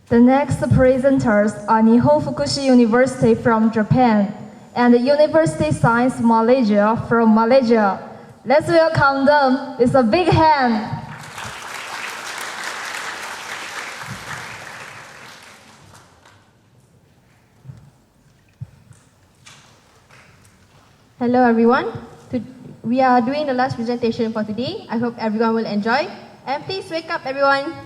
The next presenters are Nihon Fukushi University from Japan and University Science Malaysia from Malaysia. Let's welcome them with a big hand. Hello everyone. We are doing the last presentation for today. I hope everyone will enjoy. And please wake up everyone.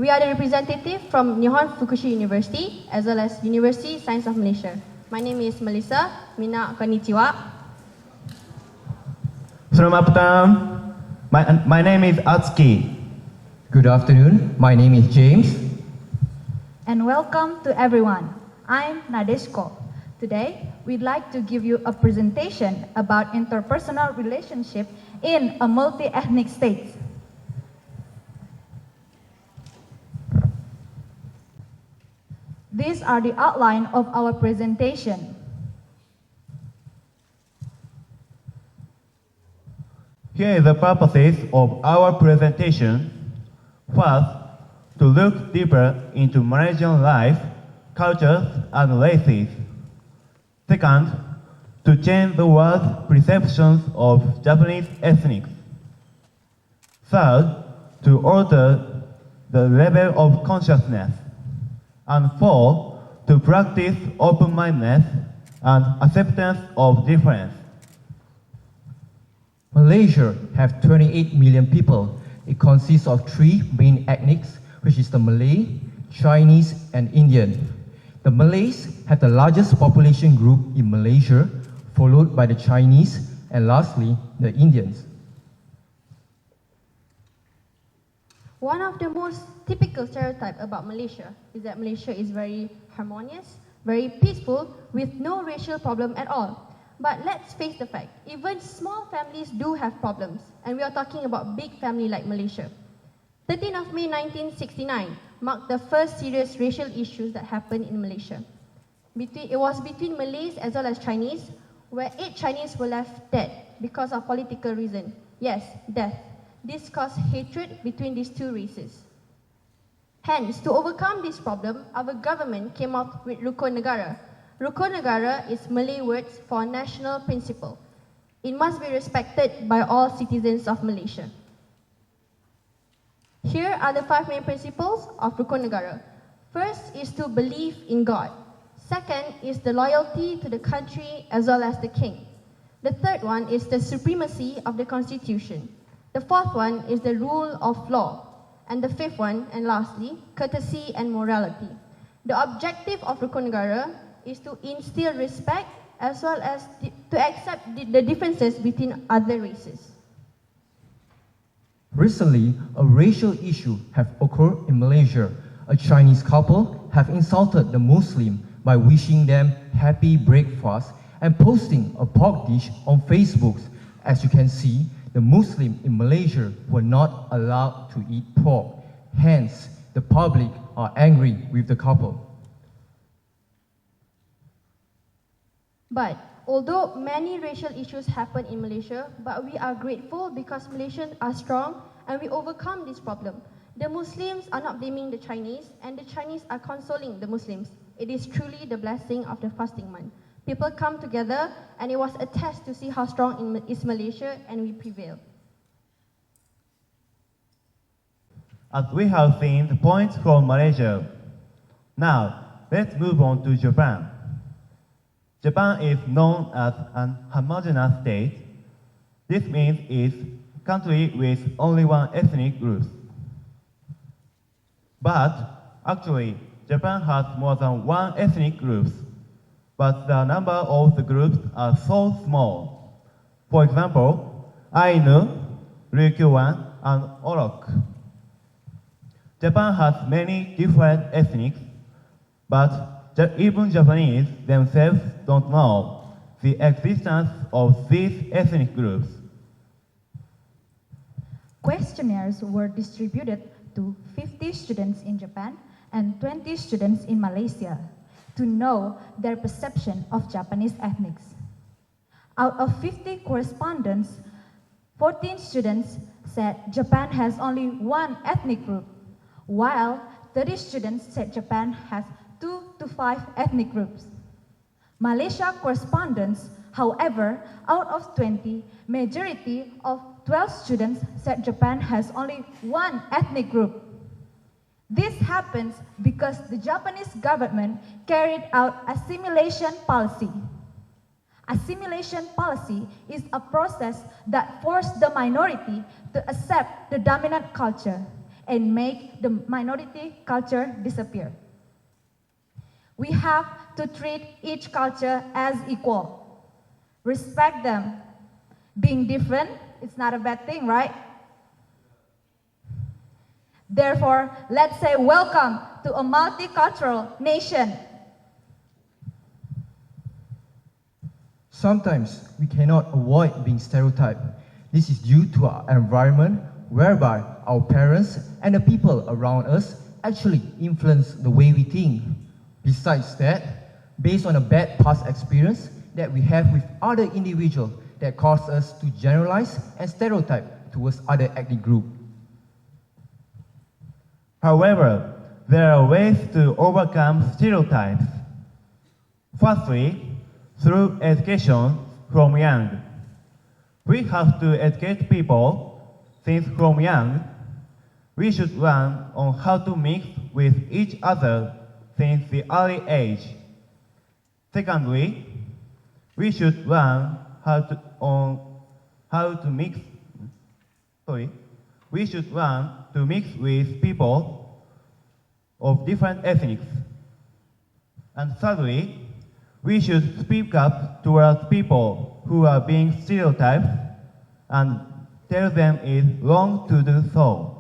We are the representative from Nihon Fukushi University as well as University Science of Malaysia. My name is Melissa. Mina konnichiwa. From uptown, my name is Atsuki. Good afternoon. My name is James. And welcome to everyone. I'm Nadeshko. Today, we'd like to give you a presentation about interpersonal relationship in a multi-ethnic state. These are the outline of our presentation. Here is the purposes of our presentation. First, to look deeper into Malaysian life, cultures, and races. Second, to change the world's perceptions of Japanese ethnics. Third, to alter the level of consciousness. And fourth, to practice open-mindedness and acceptance of difference. Malaysia has 28 million people. It consists of three main ethnics, which is the Malay, Chinese, and Indian. The Malays have the largest population group in Malaysia, followed by the Chinese, and lastly, the Indians. One of the most typical stereotypes about Malaysia is that Malaysia is very harmonious, very peaceful, with no racial problem at all. But let's face the fact, even small families do have problems, and we are talking about big family like Malaysia. 13th of May 1969 marked the first serious racial issues that happened in Malaysia. It was between Malays as well as Chinese, where 8 Chinese were left dead because of political reason. Yes, death. This caused hatred between these two races. Hence, to overcome this problem, our government came up with Rukun Negara. Rukun Negara is Malay words for national principle. It must be respected by all citizens of Malaysia. Here are the 5 main principles of Rukun Negara. First is to believe in God. Second is the loyalty to the country as well as the king. The third one is the supremacy of the constitution. The fourth one is the rule of law. And the fifth one, and lastly, courtesy and morality. The objective of Rukun Negara is to instill respect as well as to accept the differences between other races. Recently, a racial issue has occurred in Malaysia. A Chinese couple have insulted the Muslim by wishing them happy breakfast and posting a pork dish on Facebook. As you can see, the Muslims in Malaysia were not allowed to eat pork. Hence, the public are angry with the couple. But although many racial issues happen in Malaysia, but we are grateful because Malaysians are strong and we overcome this problem. The Muslims are not blaming the Chinese and the Chinese are consoling the Muslims. It is truly the blessing of the fasting month. People come together and it was a test to see how strong is Malaysia and we prevail. As we have seen the points from Malaysia, now let's move on to Japan. Japan is known as an homogeneous state. This means it's a country with only one ethnic group. But actually, Japan has more than one ethnic group, but the number of the groups are so small. For example, Ainu, Ryukyuan, and Orok. Japan has many different ethnics, but even Japanese themselves don't know the existence of these ethnic groups. Questionnaires were distributed to 50 students in Japan and 20 students in Malaysia to know their perception of Japanese ethnics. Out of 50 correspondents, 14 students said Japan has only one ethnic group, while 30 students said Japan has 2 to 5 ethnic groups. Malaysia correspondents, however, out of 20, majority of 12 students said Japan has only 1 ethnic group. This happens because the Japanese government carried out assimilation policy. Assimilation policy is a process that forced the minority to accept the dominant culture and make the minority culture disappear. We have to treat each culture as equal. Respect them. Being different is not a bad thing, right? Therefore, let's say welcome to a multicultural nation. Sometimes we cannot avoid being stereotyped. This is due to our environment, whereby our parents and the people around us actually influence the way we think. Besides that, based on a bad past experience that we have with other individuals that cause us to generalize and stereotype towards other ethnic groups. However, there are ways to overcome stereotypes. Firstly, through education from young. We have to educate people since from young. We should learn on how to mix with each other since the early age. Secondly, we should learn we should learn to mix with people of different ethnics. And thirdly, we should speak up towards people who are being stereotyped and tell them it's wrong to do so.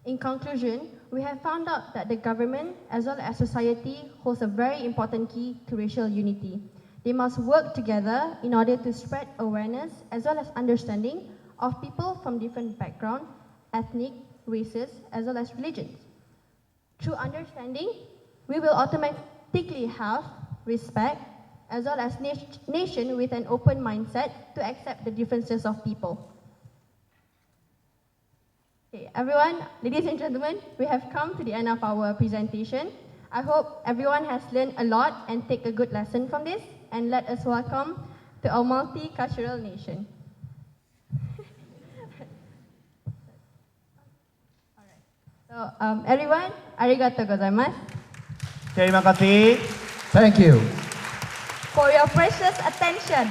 In conclusion, we have found out that the government as well as society holds a very important key to racial unity. They must work together in order to spread awareness as well as understanding of people from different backgrounds, ethnic, races, as well as religions. Through understanding, we will automatically have respect as well as nation with an open mindset to accept the differences of people. Okay, everyone, ladies and gentlemen, we have come to the end of our presentation. I hope everyone has learned a lot and take a good lesson from this, and let us welcome to our multicultural nation. So, everyone, arigatou gozaimasu. Terima kasih. Thank you. For your precious attention.